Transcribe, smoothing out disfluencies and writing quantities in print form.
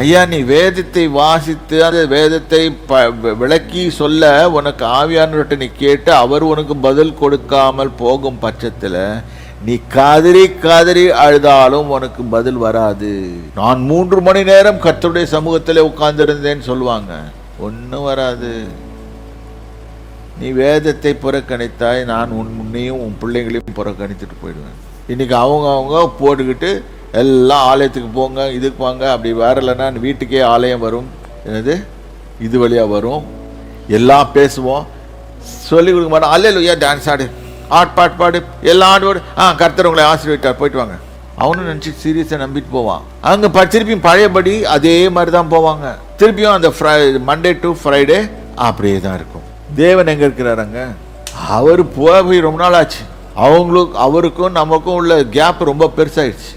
ஐயா, நீ வேதத்தை வாசித்து அந்த வேதத்தை விளக்கி சொல்ல உனக்கு ஆவியானவர்கிட்ட நீ கேட்டு அவர் உனக்கு பதில் கொடுக்காமல் போகும் பட்சத்தில் நீ காதறி காதறி அழுதாலும் உனக்கு பதில் வராது. நான் 3 மணி நேரம் கர்த்தருடைய சமூகத்தில் உட்கார்ந்திருந்தேன்னு சொல்லுவாங்க, ஒன்றும் வராது. நீ வேதத்தை புறக்கணித்தாய், நான் உன்னையும் உன் பிள்ளைங்களையும் புறக்கணித்துட்டு போயிடுவேன். இன்னைக்கு அவங்க போட்டுக்கிட்டு எல்லாம் ஆலயத்துக்கு போங்க, இதுக்கு போங்க, அப்படி வரலைன்னா வீட்டுக்கே ஆலயம் வரும், என்னது இது வழியாக வரும், எல்லாம் பேசுவோம், சொல்லிக் கொடுக்க மாட்டோம். அல்லேலூயா, டான்ஸ் ஆடு, பாட்டு பாடு, எல்லாம் ஆடு, கர்த்தர் உங்களை ஆசீர்வதித்தார், போயிட்டு வாங்க. அவனும் நினச்சி சீரியஸாக நம்பிட்டு போவான். அங்கே திருப்பியும் பழையபடி அதே மாதிரி தான் போவாங்க. திருப்பியும் அந்த மண்டே டு ஃப்ரைடே அப்படியே தான் இருக்கும். தேவன் எங்கே இருக்கிறாருங்க? அவர் போய் ரொம்ப நாள் ஆச்சு. அவருக்கும் நமக்கும் உள்ள கேப் ரொம்ப பெருசாகிடுச்சு.